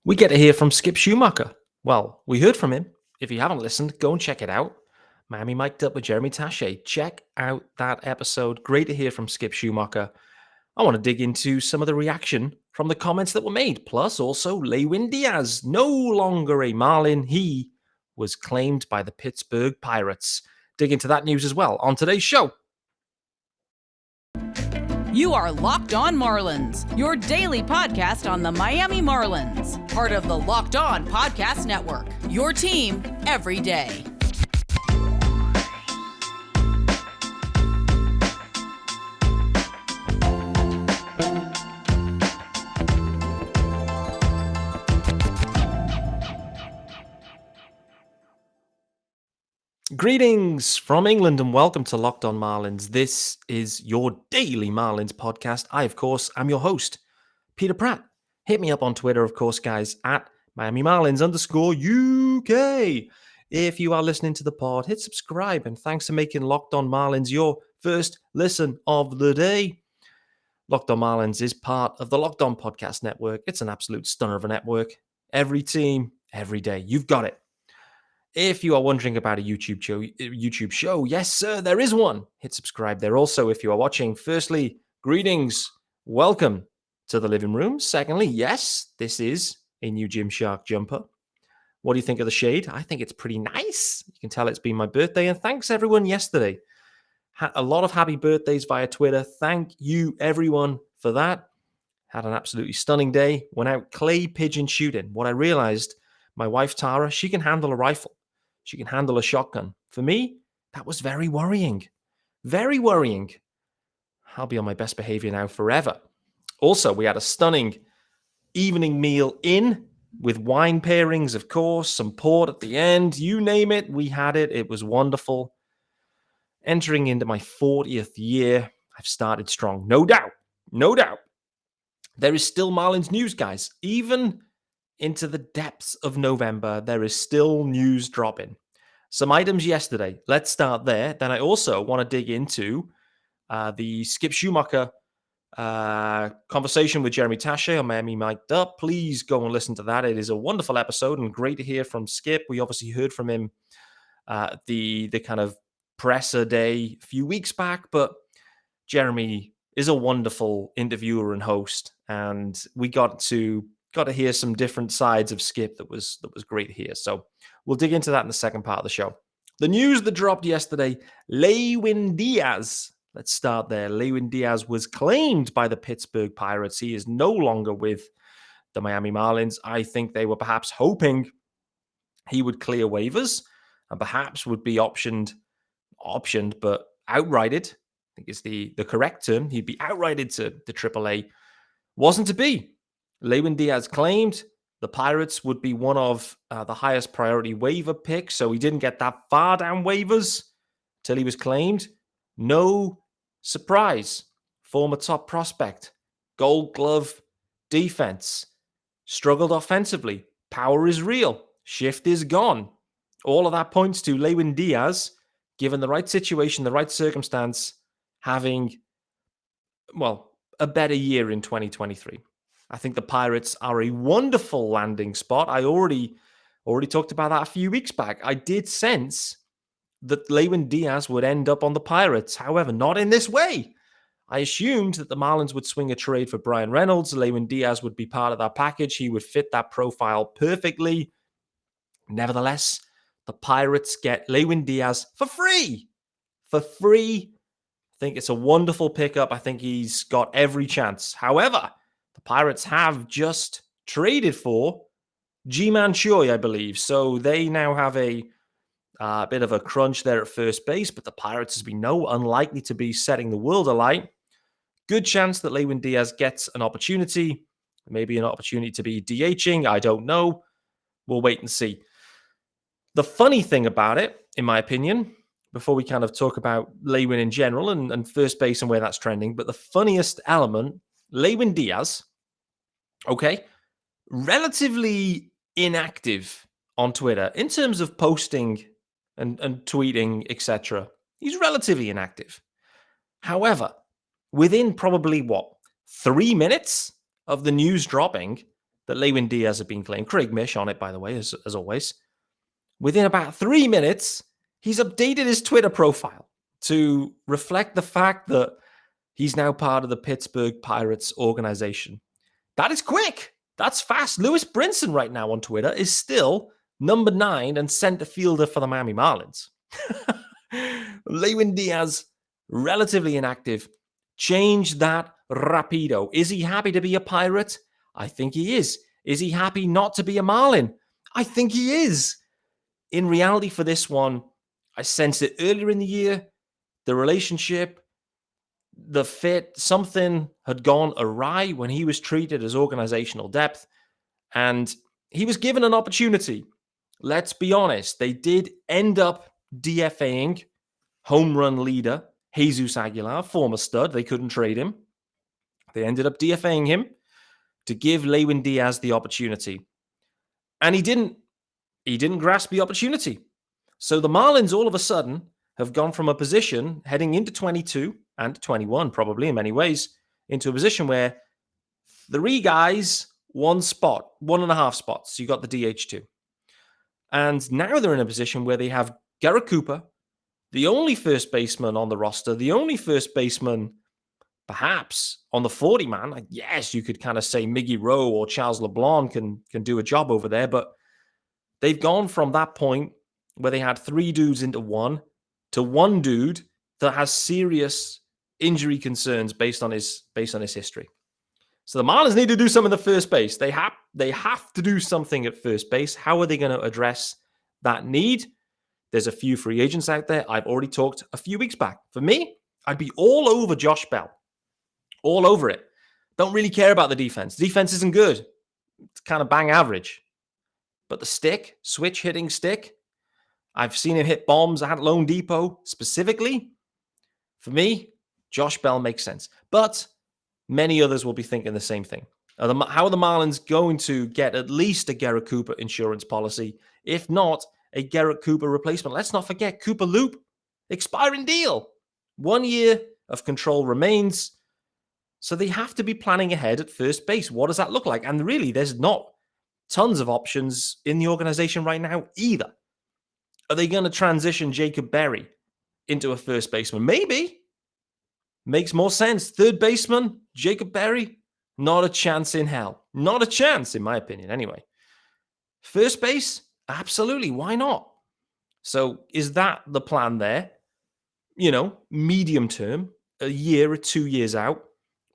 We get to hear from Skip Schumaker. Well, we heard from him. If you haven't listened, go and check it out. Miami Mic'd Up with Jeremy Taché. Check out that episode. Great to hear from Skip Schumaker. I want to dig into some of the reaction from the comments that were made. Plus, also, Lewin Diaz, no longer a Marlin. He was claimed by the Pittsburgh Pirates. Dig into that news as well on today's show. You are Locked On Marlins, your daily podcast on the Miami Marlins. Part of the Locked On Podcast Network, your team every day. Greetings from England and welcome to Locked On Marlins. This is your daily Marlins podcast. I, of course, am your host, Peter Pratt. Hit me up on Twitter, of course, guys, at Miami Marlins _UK. If you are listening to the pod, hit subscribe and thanks for making Locked On Marlins your first listen of the day. Locked On Marlins is part of the Locked On Podcast Network. It's an absolute stunner of a network. Every team, every day. You've got it. If you are wondering about a YouTube show, yes, sir, there is one. Hit subscribe there also if you are watching. Firstly, greetings. Welcome to the living room. Secondly, yes, this is a new Gymshark jumper. What do you think of the shade? I think it's pretty nice. You can tell it's been my birthday. And thanks, everyone, yesterday. Had a lot of happy birthdays via Twitter. Thank you, everyone, for that. Had an absolutely stunning day. Went out clay pigeon shooting. What I realized, my wife, Tara, she can handle a rifle. She can handle a shotgun. For me, that was very worrying. Very worrying. I'll be on my best behavior now forever. Also, we had a stunning evening meal in with wine pairings, of course, some port at the end. You name it, we had it. It was wonderful. Entering into my 40th year, I've started strong. No doubt. No doubt. There is still Marlins news, guys. Even into the depths of November, there is still news dropping. Some items yesterday. Let's start there. Then I also want to dig into the Skip Schumaker conversation with Jeremy Taché on Miami Mic'd Up. Please go and listen to that. It is a wonderful episode and great to hear from Skip. We obviously heard from him the kind of presser day a few weeks back, but Jeremy is a wonderful interviewer and host, and we got to hear some different sides of Skip that was great to hear. So we'll dig into that in the second part of the show. The news that dropped yesterday, Lewin Diaz. Let's start there. Lewin Diaz was claimed by the Pittsburgh Pirates. He is no longer with the Miami Marlins. I think they were perhaps hoping he would clear waivers and perhaps would be optioned, but outrighted, I think is the correct term. He'd be outrighted to AAA. Wasn't to be. Lewin Diaz claimed the Pirates would be one of the highest priority waiver picks, so he didn't get that far down waivers till he was claimed. No surprise. Former top prospect, Gold Glove defense, struggled offensively. Power is real. Shift is gone. All of that points to Lewin Diaz, given the right situation, the right circumstance, having, well, a better year in 2023. I think the Pirates are a wonderful landing spot. I already talked about that a few weeks back. I did sense that Lewin Diaz would end up on the Pirates. However, not in this way. I assumed that the Marlins would swing a trade for Brian Reynolds. Lewin Diaz would be part of that package. He would fit that profile perfectly. Nevertheless, the Pirates get Lewin Diaz for free. For free. I think it's a wonderful pickup. I think he's got every chance. However, the Pirates have just traded for Ji-Man Choi, I believe. So they now have a bit of a crunch there at first base, but the Pirates, as we know, unlikely to be setting the world alight. Good chance that Lewin Diaz gets an opportunity, maybe an opportunity to be DHing. I don't know. We'll wait and see. The funny thing about it, in my opinion, before we kind of talk about Lewin in general and first base and where that's trending, but the funniest element, Lewin Diaz, okay, relatively inactive on Twitter in terms of posting and tweeting, etc. He's relatively inactive. However, within probably, 3 minutes of the news dropping, that Lewin Diaz had been claimed. Craig Mish on it, by the way, as always. Within about 3 minutes, he's updated his Twitter profile to reflect the fact that he's now part of the Pittsburgh Pirates organization. That is quick. That's fast. Lewis Brinson right now on Twitter is still number 9 and center fielder for the Miami Marlins. Lewin Diaz, relatively inactive. Change that rapido. Is he happy to be a Pirate? I think he is. Is he happy not to be a Marlin? I think he is. In reality, for this one, I sensed it earlier in the year. The relationship, the fit, something had gone awry when he was treated as organizational depth, and he was given an opportunity. Let's be honest, they did end up DFAing home run leader Jesus Aguilar, former stud. They couldn't trade him. They ended up DFAing him to give Lewin Diaz the opportunity, and he didn't grasp the opportunity. So the Marlins all of a sudden have gone from a position heading into 22 and 21, probably in many ways, into a position where 3 guys, 1 spot, 1.5 spots. You got the DH2. And now they're in a position where they have Garrett Cooper, the only first baseman on the roster, the only first baseman perhaps on the 40-man. Yes, you could kind of say Miggy Ro or Charles LeBlanc can do a job over there, but they've gone from that point where they had 3 dudes into 1 to 1 dude that has serious injury concerns based on his history. So the Marlins need to do something at first base. They have to do something at first base. How are they going to address that need? There's a few free agents out there. I've already talked a few weeks back. For me, I'd be all over Josh Bell. All over it. Don't really care about the defense. Defense isn't good. It's kind of bang average. But the stick, switch hitting stick, I've seen him hit bombs at Lone Depot specifically. For me, Josh Bell makes sense. But many others will be thinking the same thing. How are the Marlins going to get at least a Garrett Cooper insurance policy? If not, a Garrett Cooper replacement. Let's not forget Cooper Loop, expiring deal. 1 year of control remains. So they have to be planning ahead at first base. What does that look like? And really, there's not tons of options in the organization right now either. Are they going to transition Jacob Berry into a first baseman? Maybe. Makes more sense. Third baseman, Jacob Berry, not a chance in hell. Not a chance, in my opinion, anyway. First base, absolutely. Why not? So is that the plan there? Medium term, a year or 2 years out.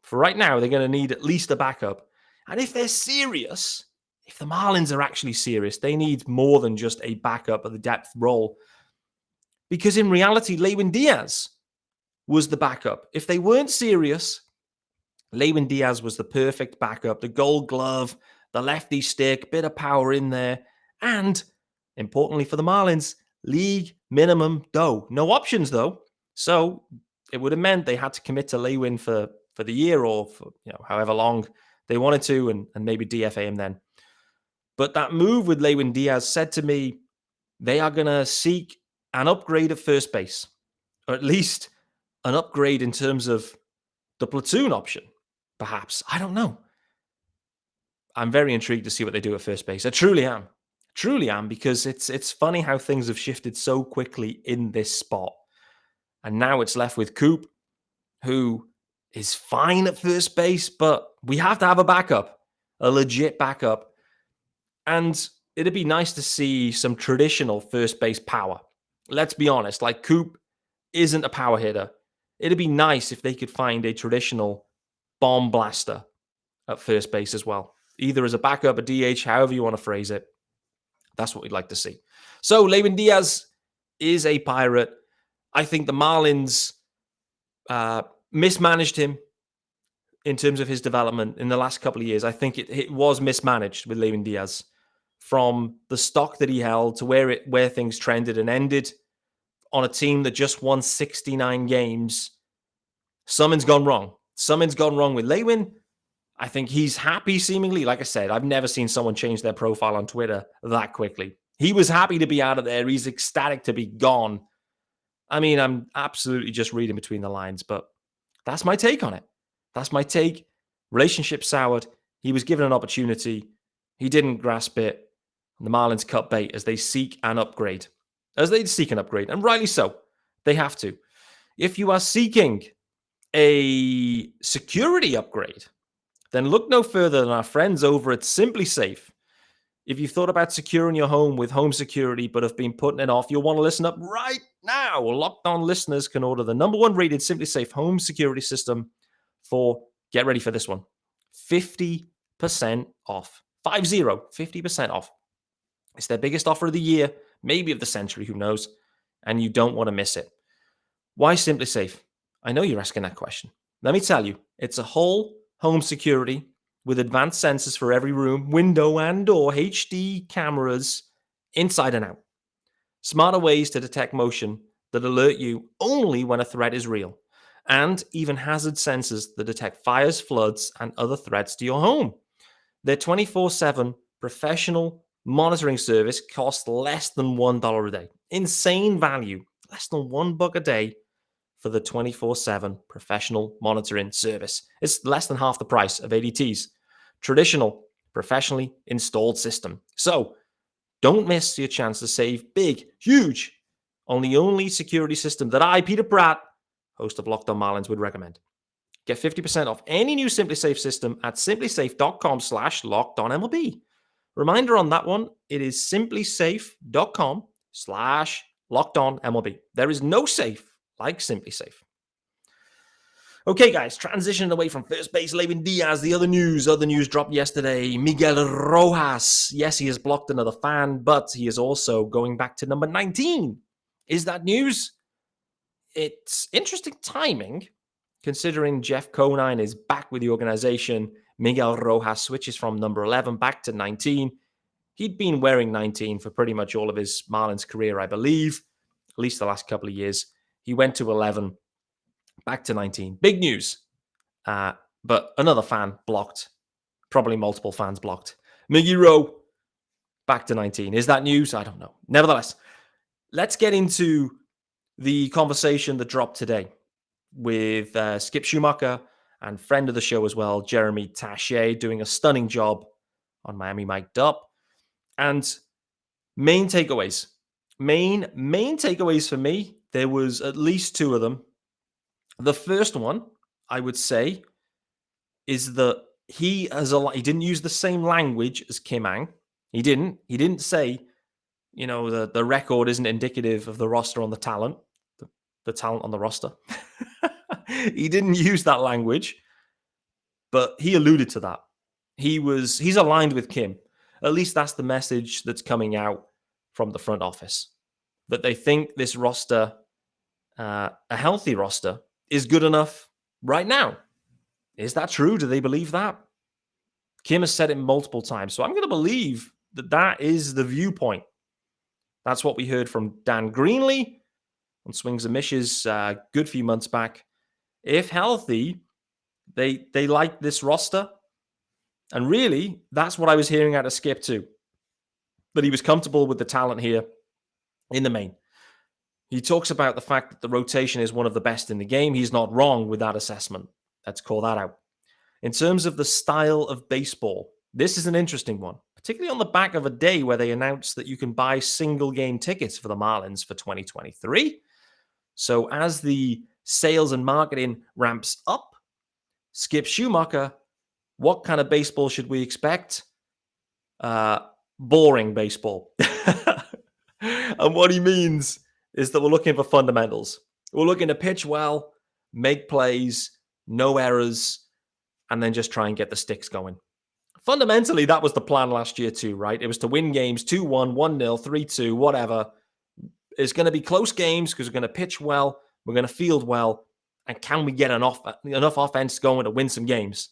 For right now, they're going to need at least a backup. And if they're serious, if the Marlins are actually serious, they need more than just a backup at the depth role. Because in reality, Lewin Diaz was the backup. If they weren't serious, Lewin Diaz was the perfect backup. The Gold Glove, the lefty stick, bit of power in there. And importantly for the Marlins, league minimum dough. No options though. So it would have meant they had to commit to Lewin for the year or for however long they wanted to and maybe DFA him then. But that move with Lewin Diaz said to me, they are going to seek an upgrade at first base, or at least an upgrade in terms of the platoon option, perhaps. I don't know. I'm very intrigued to see what they do at first base. I truly am. Truly am, because it's funny how things have shifted so quickly in this spot. And now it's left with Coop, who is fine at first base, but we have to have a backup, a legit backup. And it'd be nice to see some traditional first base power. Let's be honest, like Coop isn't a power hitter. It'd be nice if they could find a traditional bomb blaster at first base as well. Either as a backup, a DH, however you want to phrase it. That's what we'd like to see. So Lewin Diaz is a Pirate. I think the Marlins mismanaged him in terms of his development in the last couple of years. I think it was mismanaged with Lewin Diaz, from the stock that he held to where things trended and ended on a team that just won 69 games. Something's gone wrong. Something's gone wrong with Lewin. I think he's happy, seemingly. Like I said, I've never seen someone change their profile on Twitter that quickly. He was happy to be out of there. He's ecstatic to be gone. I mean, I'm absolutely just reading between the lines, but that's my take on it. That's my take. Relationship soured. He was given an opportunity. He didn't grasp it. And the Marlins cut bait as they seek an upgrade. And rightly so. They have to. If you are seeking a security upgrade, then look no further than our friends over at Simply Safe. If you've thought about securing your home with home security but have been putting it off, you'll want to listen up right now. Locked On listeners can order the #1 rated Simply Safe home security system for, get ready for this one, 50% off. 50% off. It's their biggest offer of the year, maybe of the century, who knows? And you don't want to miss it. Why Simply Safe? I know you're asking that question. Let me tell you, it's a whole home security with advanced sensors for every room, window and door, HD cameras inside and out. Smarter ways to detect motion that alert you only when a threat is real. And even hazard sensors that detect fires, floods, and other threats to your home. Their 24/7 professional monitoring service costs less than $1 a day. Insane value. Less than $1 a day for the 24/7 professional monitoring service. It's less than half the price of ADT's traditional, professionally installed system. So don't miss your chance to save big, huge, on the only security system that I, Peter Pratt, host of Locked On Marlins, would recommend. Get 50% off any new Simply Safe system at simplysafe.com/lockedonmlb. Reminder on that one, it is simplysafe.com/lockedonmlb. There is no safe like Simply Safe. Okay, guys, transitioning away from first base Lewin Diaz. The other news dropped yesterday. Miguel Rojas. Yes, he has blocked another fan, but he is also going back to number 19. Is that news? It's interesting timing, considering Jeff Conine is back with the organization. Miguel Rojas switches from number 11 back to 19. He'd been wearing 19 for pretty much all of his Marlins career, I believe, at least the last couple of years. He went to 11, back to 19. Big news. But another fan blocked. Probably multiple fans blocked. Miggy Ro, back to 19. Is that news? I don't know. Nevertheless, let's get into the conversation that dropped today with Skip Schumaker and friend of the show as well, Jeremy Taché, doing a stunning job on Miami Mic'd Up. And main takeaways. Main takeaways for me, there was at least two of them. The first one, I would say, is that he didn't use the same language as Kim Ang. He didn't say, the record isn't indicative of the roster on the talent, the talent on the roster. He didn't use that language, but he alluded to that. He's aligned with Kim. At least that's the message that's coming out from the front office, that they think this roster, a healthy roster, is good enough right now. Is that true? Do they believe that? Kim has said it multiple times, so I'm going to believe that that is the viewpoint. That's what we heard from Dan Greenlee on Swings and Mishes a good few months back. If healthy, they like this roster. And really, that's what I was hearing out of Skip too. That he was comfortable with the talent here in the main. He talks about the fact that the rotation is one of the best in the game. He's not wrong with that assessment. Let's call that out. In terms of the style of baseball, this is an interesting one, particularly on the back of a day where they announced that you can buy single game tickets for the Marlins for 2023. So as the sales and marketing ramps up, Skip Schumaker, what kind of baseball should we expect? Boring baseball. And what he means is that we're looking for fundamentals. We're looking to pitch well, make plays, no errors, and then just try and get the sticks going. Fundamentally, that was the plan last year too, right? It was to win games 2-1, 1-0, 3-2, whatever. It's going to be close games because we're going to pitch well, we're going to field well, and can we get enough offense going to win some games?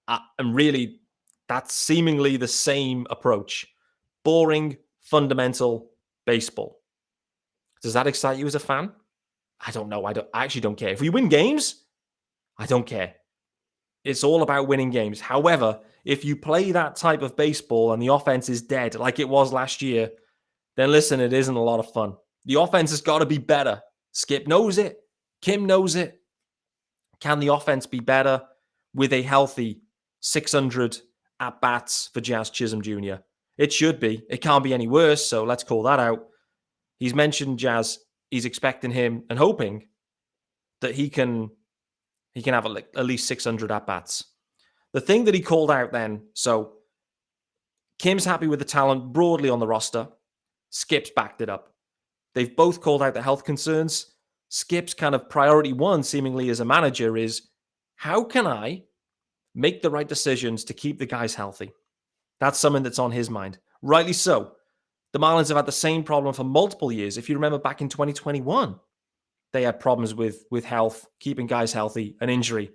And really, that's seemingly the same approach. Boring, fundamental baseball. Does that excite you as a fan? I don't know. I actually don't care. If we win games, I don't care. It's all about winning games. However, if you play that type of baseball and the offense is dead like it was last year, then listen, it isn't a lot of fun. The offense has got to be better. Skip knows it. Kim knows it. Can the offense be better with a healthy 600 at-bats for Jazz Chisholm Jr. It should be. It can't be any worse, so let's call that out. He's mentioned Jazz. He's expecting him and hoping that he can have at least 600 at-bats. The thing that he called out then, so Kim's happy with the talent broadly on the roster. Skip's backed it up. They've both called out the health concerns. Skip's kind of priority one, seemingly as a manager, is how can I make the right decisions to keep the guys healthy? That's something that's on his mind. Rightly so. The Marlins have had the same problem for multiple years. If you remember back in 2021, they had problems with health, keeping guys healthy, an injury.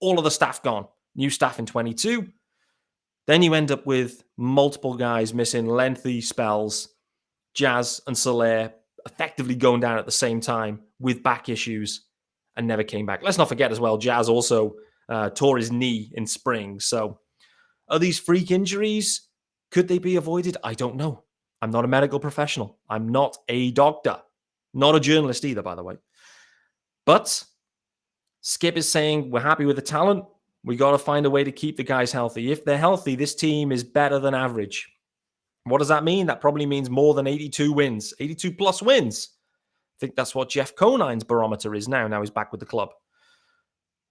All of the staff gone. New staff in 22. Then you end up with multiple guys missing lengthy spells. Jazz and Soler effectively going down at the same time with back issues and never came back. Let's not forget as well, Jazz also tore his knee in spring. So are these freak injuries? Could they be avoided? I don't know. I'm not a medical professional. I'm not a doctor. Not a journalist either, by the way. But Skip is saying we're happy with the talent. We got to find a way to keep the guys healthy. If they're healthy, this team is better than average. What does that mean? That probably means more than 82 wins, 82 plus wins. I think that's what Jeff Conine's barometer is now. Now he's back with the club.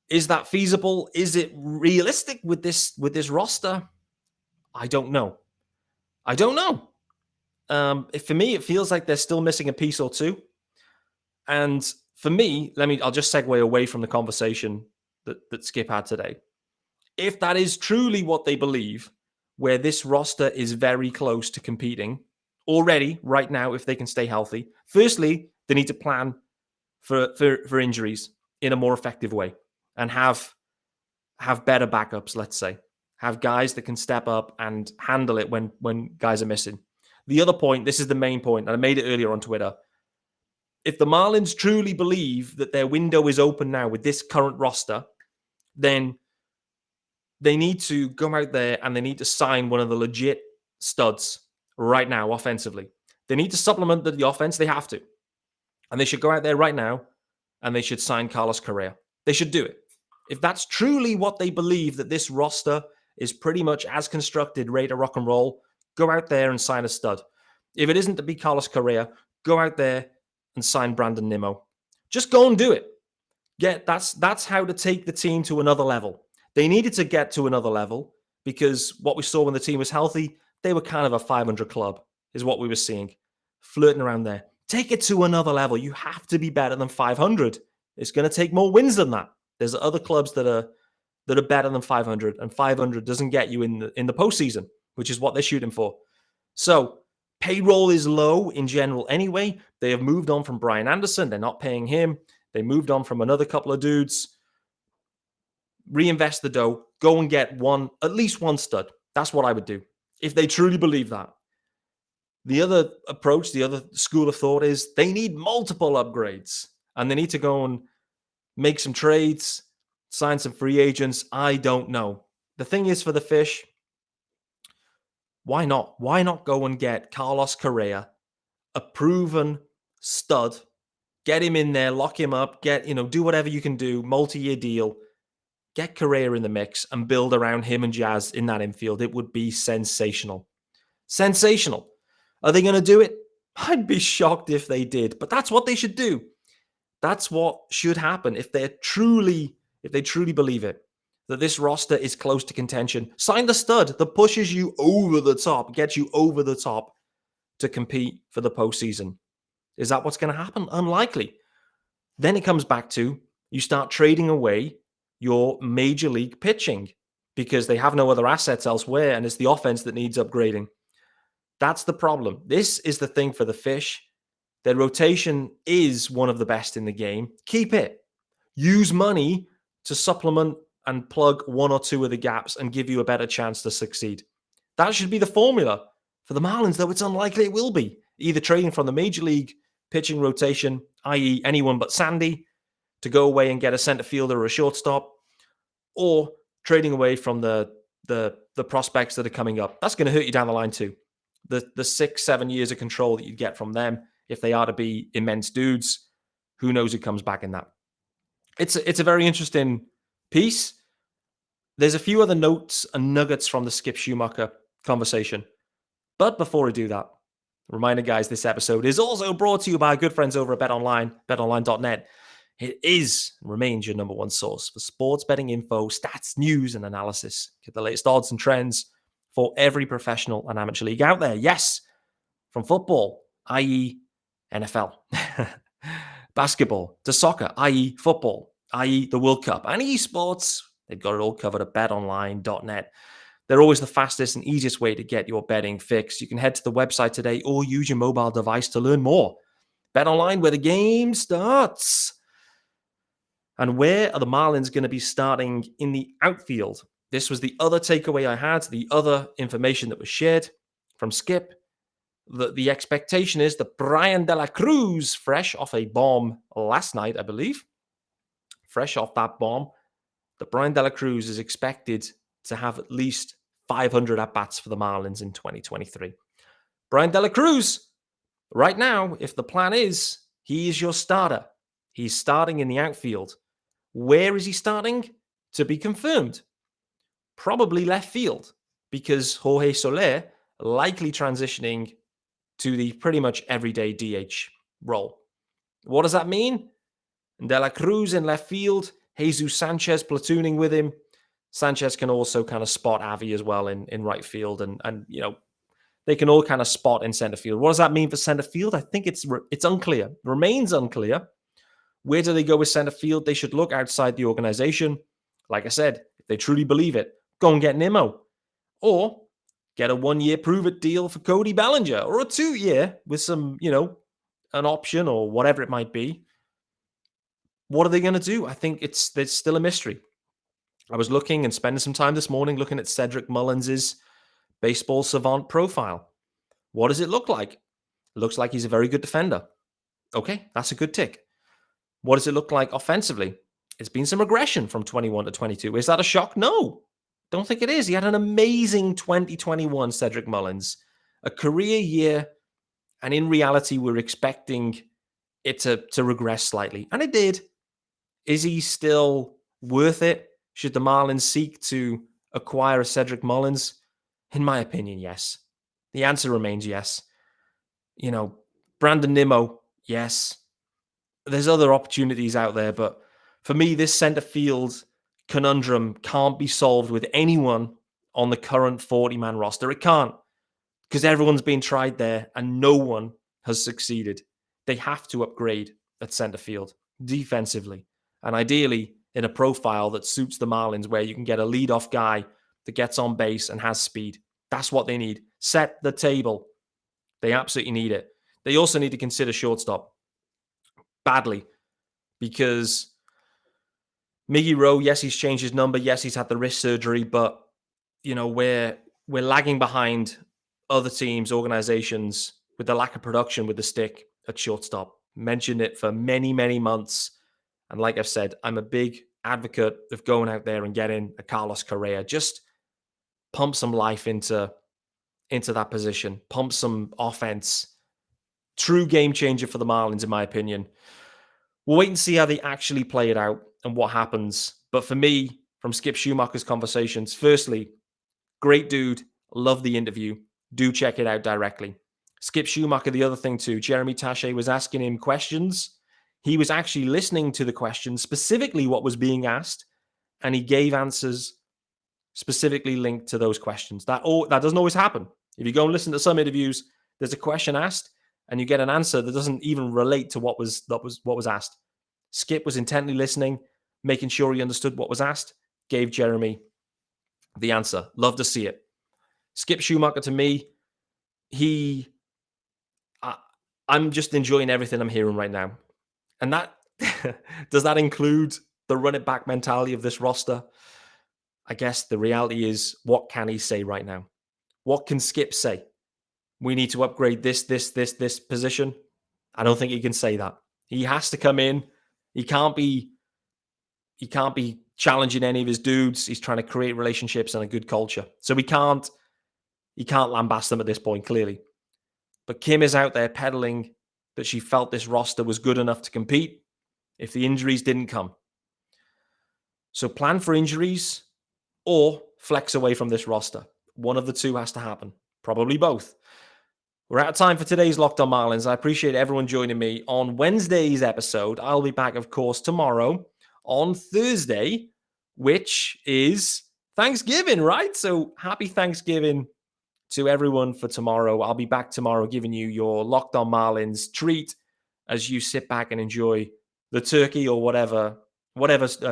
Is that feasible? Is it realistic with this roster? I don't know. For me, it feels like they're still missing a piece or two. And for me, I'll just segue away from the conversation that Skip had today. If that is truly what they believe, where this roster is very close to competing already right now, if they can stay healthy, firstly, they need to plan for injuries in a more effective way and have better backups, let's say. Have guys that can step up and handle it when guys are missing. The other point, this is the main point, and I made it earlier on Twitter. If the Marlins truly believe that their window is open now with this current roster, then they need to go out there and they need to sign one of the legit studs right now offensively. They need to supplement the offense. They have to. And they should go out there right now and they should sign Carlos Correa. They should do it. If that's truly what they believe, that this roster is pretty much as constructed, ready to rock and roll, go out there and sign a stud. If it isn't to be Carlos Correa, go out there and sign Brandon Nimmo. Just go and do it. That's how to take the team to another level. They needed to get to another level because what we saw when the team was healthy, they were kind of a 500 club, is what we were seeing, flirting around there. Take it to another level. You have to be better than 500. It's going to take more wins than that. There's other clubs that are better than 500, and 500 doesn't get you in the postseason, which is what they're shooting for. So payroll is low in general anyway. They have moved on from Brian Anderson. They're not paying him. They moved on from another couple of dudes. Reinvest the dough. Go and get at least one stud. That's what I would do if they truly believe that. The other approach, the other school of thought is they need multiple upgrades and they need to go and make some trades, sign some free agents. I don't know. The thing is, for the Fish, why not? Why not go and get Carlos Correa, a proven stud, get him in there, lock him up, do whatever you can do, multi-year deal, get Correa in the mix and build around him and Jazz in that infield. It would be sensational. Sensational. Are they going to do it? I'd be shocked if they did, but that's what they should do. That's what should happen if they truly believe it, that this roster is close to contention. Sign the stud that pushes you over the top, gets you over the top to compete for the postseason. Is that what's going to happen? Unlikely. Then it comes back to you start trading away your major league pitching because they have no other assets elsewhere and it's the offense that needs upgrading. That's the problem. This is the thing for the Fish. Their rotation is one of the best in the game. Keep it. Use money to supplement and plug one or two of the gaps and give you a better chance to succeed. That should be the formula. For the Marlins, though, it's unlikely it will be. Either trading from the major league pitching rotation, i.e. anyone but Sandy, to go away and get a center fielder or a shortstop, or trading away from the prospects that are coming up. That's going to hurt you down the line too. The 6-7 years of control that you get from them, if they are to be immense dudes, who knows who comes back in that. It's a very interesting piece. There's a few other notes and nuggets from the Skip Schumaker conversation. But before I do that, reminder, guys, this episode is also brought to you by our good friends over at BetOnline, betonline.net. It is and remains your number one source for sports betting info, stats, news, and analysis. Get the latest odds and trends for every professional and amateur league out there. Yes, from football, i.e. NFL, basketball, to soccer, i.e. football, i.e. the World Cup, and esports. They've got it all covered at betonline.net. They're always the fastest and easiest way to get your betting fix. You can head to the website today or use your mobile device to learn more. BetOnline, where the game starts. And where are the Marlins going to be starting in the outfield? This was the other takeaway I had, the other information that was shared from Skip. The expectation is that Brian De La Cruz, fresh off a bomb last night, I believe, fresh off that bomb, that Brian De La Cruz is expected to have at least 500 at-bats for the Marlins in 2023. Brian De La Cruz, right now, if the plan is, he is your starter. He's starting in the outfield. Where is he starting? To be confirmed. Probably left field, because Jorge Soler likely transitioning to the pretty much everyday DH role. What does that mean? De La Cruz in left field, Jesus Sanchez platooning with him. Sanchez can also kind of spot Avi as well in right field, and they can all kind of spot in center field. What does that mean for center field? I think it's unclear. Remains unclear. Where do they go with center field? They should look outside the organization. Like I said, if they truly believe it, go and get Nimmo. Or get a 1-year prove-it deal for Cody Bellinger, or a 2-year with some, an option or whatever it might be. What are they going to do? I think there's still a mystery. I was looking and spending some time this morning looking at Cedric Mullins' baseball savant profile. What does it look like? It looks like he's a very good defender. Okay, that's a good tick. What does it look like offensively? It's been some regression from 21 to 22. Is that a shock? No, don't think it is. He had an amazing 2021, Cedric Mullins, a career year. And in reality, we're expecting it to regress slightly. And it did. Is he still worth it? Should the Marlins seek to acquire a Cedric Mullins? In my opinion, yes. The answer remains yes. Brandon Nimmo, yes. There's other opportunities out there, but for me, this center field conundrum can't be solved with anyone on the current 40-man roster. It can't, because everyone's been tried there and no one has succeeded. They have to upgrade at center field defensively, and ideally in a profile that suits the Marlins, where you can get a leadoff guy that gets on base and has speed. That's what they need. Set the table. They absolutely need it. They also need to consider shortstop badly, because Miggy Ro, yes, he's changed his number. Yes, he's had the wrist surgery, but we're lagging behind other teams, organizations with the lack of production with the stick at shortstop. Mentioned it for many, many months. And like I've said, I'm a big advocate of going out there and getting a Carlos Correa. Just pump some life into that position. Pump some offense. True game changer for the Marlins, in my opinion. We'll wait and see how they actually play it out and what happens. But for me, from Skip Schumaker's conversations, firstly, great dude. Love the interview. Do check it out directly. Skip Schumaker, the other thing too, Jeremy Taché was asking him questions. He was actually listening to the questions, specifically what was being asked, and he gave answers specifically linked to those questions. That doesn't always happen. If you go and listen to some interviews, there's a question asked, and you get an answer that doesn't even relate to what was asked. Skip was intently listening, making sure he understood what was asked, gave Jeremy the answer. Love to see it. Skip Schumaker, to me, I'm just enjoying everything I'm hearing right now. And that does that include the run it back mentality of this roster? I guess the reality is, what can he say right now? What can Skip say? We need to upgrade this position. I don't think he can say that. He has to come in. He can't be challenging any of his dudes. He's trying to create relationships and a good culture. So he can't lambast them at this point, clearly. But Kim is out there peddling that she felt this roster was good enough to compete if the injuries didn't come. So plan for injuries. or flex away from this roster. One of the two has to happen. Probably both. We're out of time for today's Locked On Marlins. I appreciate everyone joining me on Wednesday's episode. I'll be back, of course, tomorrow on Thursday, which is Thanksgiving, right? So happy Thanksgiving to everyone for tomorrow. I'll be back tomorrow giving you your Locked On Marlins treat as you sit back and enjoy the turkey or whatever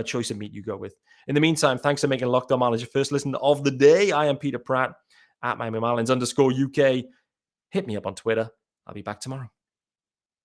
choice of meat you go with. In the meantime, thanks for making Locked On Marlins your first listen of the day. I am Peter Pratt at Miami Marlins _UK. Hit me up on Twitter. I'll be back tomorrow.